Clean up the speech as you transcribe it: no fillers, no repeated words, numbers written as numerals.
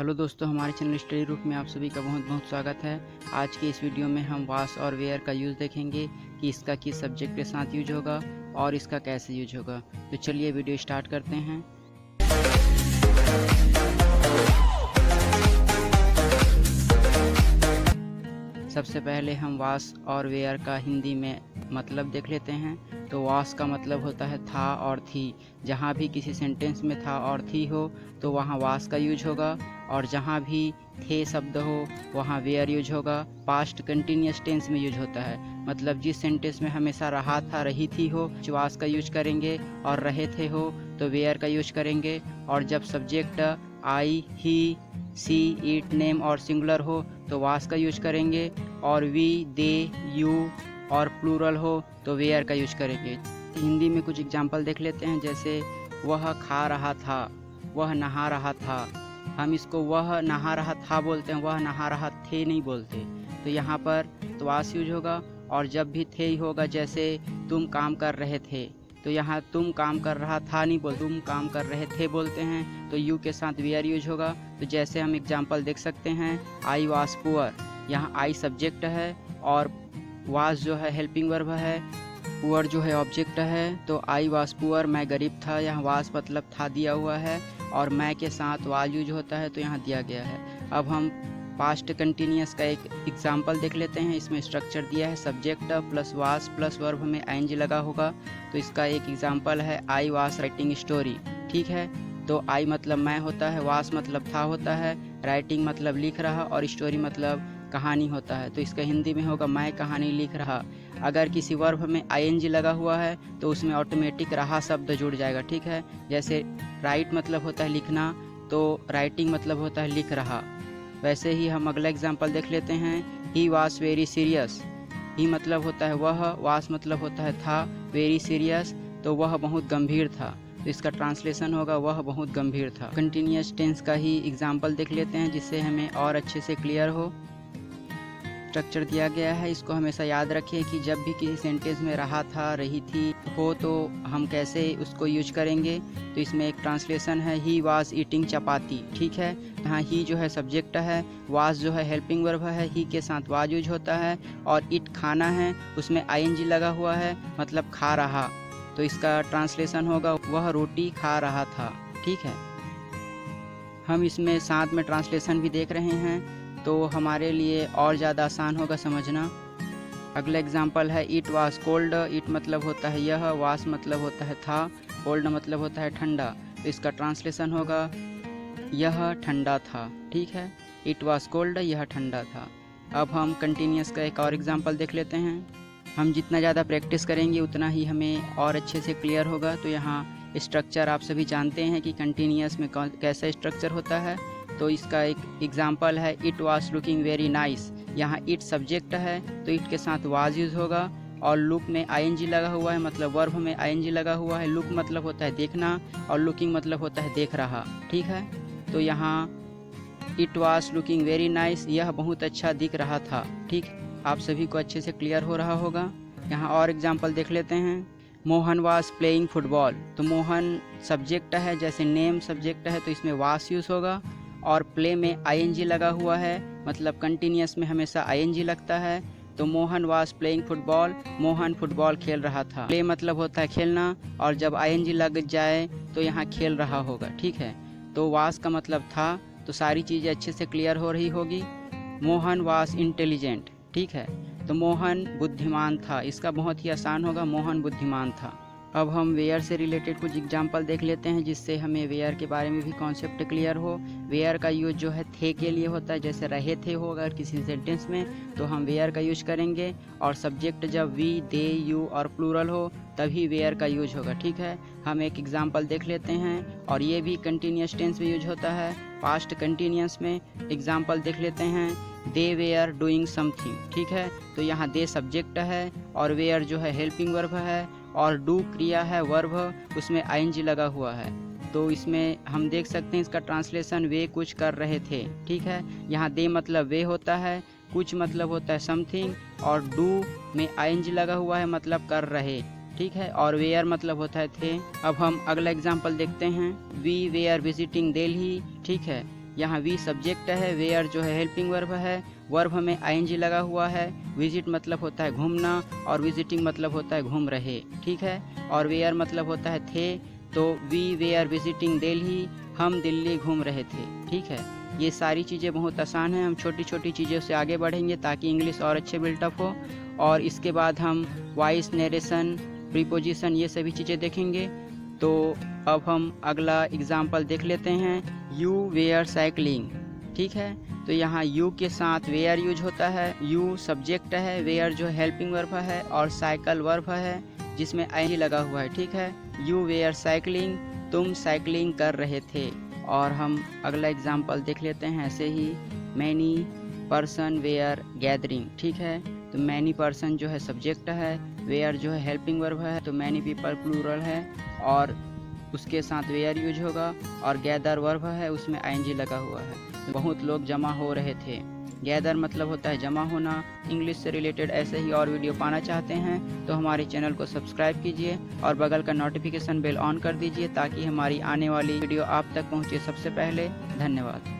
Hello दोस्तों, हमारे channel study रूप में आप सभी का बहुत बहुत स्वागत है। आज के इस वीडियो में हम वास और वेयर का यूज़ देखेंगे कि इसका किस सब्जेक्ट के साथ यूज होगा और इसका कैसे यूज होगा। तो चलिए वीडियो स्टार्ट करते हैं। सबसे पहले हम वास और वेयर का हिंदी में मतलब देख लेते हैं। तो वास का मतलब होता है था और थी। जहाँ भी किसी सेंटेंस में था और थी हो तो वहाँ वास का यूज होगा, और जहाँ भी थे शब्द हो वहाँ वेयर यूज होगा। पास्ट कंटिन्यूस टेंस में यूज होता है, मतलब जिस सेंटेंस में हमेशा रहा था रही थी हो वास का यूज करेंगे, और रहे थे हो तो वेयर का यूज करेंगे। और जब subject I, he, she, it, name और सिंगुलर हो तो वास का यूज करेंगे, और वी, दे, यू और प्लूरल हो तो वेयर का यूज करेंगे। हिंदी में कुछ एग्जाम्पल देख लेते हैं, जैसे वह खा रहा था, वह नहा रहा था। हम इसको वह नहा रहा था बोलते हैं, वह नहा रहा थे नहीं बोलते। तो यहाँ पर तो वास यूज होगा। और जब भी थे ही होगा, जैसे तुम काम कर रहे थे, तो यहाँ तुम काम कर रहा था नहीं बोलते, तुम काम कर रहे थे बोलते हैं, तो यू के साथ वेयर यूज होगा। तो जैसे हम एग्जाम्पल देख सकते हैं, आई वाज पुअर, यहाँ आई सब्जेक्ट है और वाज जो है हेल्पिंग वर्ब है, पुअर जो है ऑब्जेक्ट है। तो आई वाज पुअर, मैं गरीब था, यहाँ वाज मतलब था दिया हुआ है, और मैं के साथ वाज यूज होता है तो यहाँ दिया गया है। अब हम पास्ट कंटिन्यूस का एक एग्जाम्पल देख लेते हैं। इसमें स्ट्रक्चर दिया है, सब्जेक्ट प्लस वास प्लस वर्ब में आईएनजी लगा होगा। तो इसका एक एग्जाम्पल है, आई वास राइटिंग स्टोरी। ठीक है, तो आई मतलब मैं होता है, वास मतलब था होता है, राइटिंग मतलब लिख रहा, और स्टोरी मतलब कहानी होता है। तो इसका हिंदी में होगा, मैं कहानी लिख रहा। अगर किसी वर्ब में आईएनजी लगा हुआ है तो उसमें ऑटोमेटिक रहा शब्द जुड़ जाएगा। ठीक है, जैसे राइट मतलब होता है लिखना, तो राइटिंग मतलब होता है लिख रहा। वैसे ही हम अगला एग्जाम्पल देख लेते हैं, ही वास वेरी सीरियस। ही मतलब होता है वह, वास मतलब होता है था, वेरी सीरियस तो वह बहुत गंभीर था। तो इसका ट्रांसलेशन होगा, वह बहुत गंभीर था। कंटिन्यूस टेंस का ही एग्जाम्पल देख लेते हैं, जिससे हमें और अच्छे से क्लियर हो। स्ट्रक्चर दिया गया है, इसको हमेशा याद रखिए कि जब भी किसी सेंटेंस में रहा था रही थी हो तो हम कैसे उसको यूज करेंगे। तो इसमें एक ट्रांसलेशन है, ही वाज ईटिंग चपाती। ठीक है, यहाँ ही जो है सब्जेक्ट है, वाज जो है हेल्पिंग वर्ब है, ही के साथ वाज यूज होता है, और इट खाना है, उसमें आईएनजी लगा हुआ है मतलब खा रहा। तो इसका ट्रांसलेशन होगा, वह रोटी खा रहा था। ठीक है, हम इसमें साथ में ट्रांसलेशन भी देख रहे हैं तो हमारे लिए और ज़्यादा आसान होगा समझना। अगला एग्जाम्पल है, इट वाज कोल्ड। इट मतलब होता है यह, वास मतलब होता है था, कोल्ड मतलब होता है ठंडा। तो इसका ट्रांसलेशन होगा, यह ठंडा था। ठीक है, इट वाज कोल्ड, यह ठंडा था। अब हम कंटिन्यूस का एक और एग्जाम्पल देख लेते हैं। हम जितना ज़्यादा प्रैक्टिस करेंगे उतना ही हमें और अच्छे से क्लियर होगा। तो यहाँ स्ट्रक्चर आप सभी जानते हैं कि कंटिन्यूस में कैसा स्ट्रक्चर होता है। तो इसका एक एग्जाम्पल है, it was looking very nice. यहाँ इट सब्जेक्ट है तो इट के साथ वाज यूज होगा, और लुक में आईएनजी लगा हुआ है, मतलब वर्ब में आईएनजी लगा हुआ है। लुक मतलब होता है देखना, और लुकिंग मतलब होता है देख रहा। ठीक है, तो यहाँ it was looking very nice, यह बहुत अच्छा दिख रहा था। ठीक, आप सभी को अच्छे से क्लियर हो रहा होगा। यहाँ और एग्जाम्पल देख लेते हैं, मोहन वाज प्लेइंग फुटबॉल। तो मोहन सब्जेक्ट है, जैसे नेम सब्जेक्ट है तो इसमें वास यूज होगा, और प्ले में आईएनजी लगा हुआ है, मतलब कंटिन्यूस में हमेशा आईएनजी लगता है। तो Mohan was playing football, Mohan football खेल रहा था। प्ले मतलब होता है खेलना, और जब आईएनजी लग जाए तो यहाँ खेल रहा होगा। ठीक है, तो वास का मतलब था। तो सारी चीज़ें अच्छे से क्लियर हो रही होगी। Mohan was intelligent. ठीक है, तो मोहन बुद्धिमान था। इसका बहुत ही आसान होगा, मोहन बुद्धिमान था। अब हम वेयर से रिलेटेड कुछ एग्जाम्पल देख लेते हैं, जिससे हमें वेयर के बारे में भी कॉन्सेप्ट क्लियर हो। वेयर का यूज जो है थे के लिए होता है, जैसे रहे थे हो अगर किसी सेंटेंस में तो हम वेयर का यूज करेंगे, और सब्जेक्ट जब वी, दे, यू और प्लूरल हो तभी वेयर का यूज होगा। ठीक है, हम एक एग्जाम्पल देख लेते हैं, और ये भी कंटिन्यूस टेंस में यूज होता है, पास्ट कंटिन्यूस में। एग्जाम्पल देख लेते हैं, दे वेयर डूइंग समथिंग। ठीक है, तो यहाँ दे सब्जेक्ट है, और वेयर जो है हेल्पिंग वर्ब है, और डू क्रिया है वर्ब, उसमें आईएनजी लगा हुआ है। तो इसमें हम देख सकते हैं इसका ट्रांसलेशन, वे कुछ कर रहे थे। ठीक है, यहाँ दे मतलब वे होता है, कुछ मतलब होता है समथिंग, और डू में आईएनजी लगा हुआ है मतलब कर रहे। ठीक है, और वेयर मतलब होता है थे। अब हम अगला एग्जाम्पल देखते हैं, वी वेयर विजिटिंग दिल्ली। ठीक है, यहाँ वी सब्जेक्ट है, वेयर जो है हेल्पिंग वर्ब है, वर्ब में आईएनजी लगा हुआ है, विजिट मतलब होता है घूमना और विजिटिंग मतलब होता है घूम रहे, ठीक है। और वेयर मतलब होता है थे, तो वी वेयर विजिटिंग दिल्ली, हम दिल्ली घूम रहे थे, ठीक है। ये सारी चीज़ें बहुत आसान हैं, हम छोटी छोटी चीज़ों से आगे बढ़ेंगे ताकि इंग्लिश और अच्छे बिल्टअप हो। और इसके बाद हम वॉइस, नरेशन, प्रीपोजिशन ये सभी चीज़ें देखेंगे। तो अब हम अगला एग्जाम्पल देख लेते हैं, यू वेयर साइकिलिंग, ठीक है। तो यहाँ यू के साथ वेयर यूज होता है, यू सब्जेक्ट है, वेयर जो हेल्पिंग वर्ब है और साइकिल वर्ब है जिसमें आई लगा हुआ है, ठीक है। यू वेयर साइकिलिंग, तुम साइकिलिंग कर रहे थे। और हम अगला एग्जाम्पल देख लेते हैं ऐसे ही, मैनी पर्सन वेयर गैदरिंग, ठीक है। तो मैनी पर्सन जो है सब्जेक्ट है, वेयर जो है हेल्पिंग वर्ब है, तो मैनी पीपल प्लूरल है और उसके साथ वेयर यूज होगा। और गैदर वर्ब है, उसमें आईएनजी लगा हुआ है, तो बहुत लोग जमा हो रहे थे। गैदर मतलब होता है जमा होना। इंग्लिश से रिलेटेड ऐसे ही और वीडियो पाना चाहते हैं तो हमारे चैनल को सब्सक्राइब कीजिए और बगल का नोटिफिकेशन बेल ऑन कर दीजिए ताकि हमारी आने वाली वीडियो आप तक पहुंचे सबसे पहले। धन्यवाद।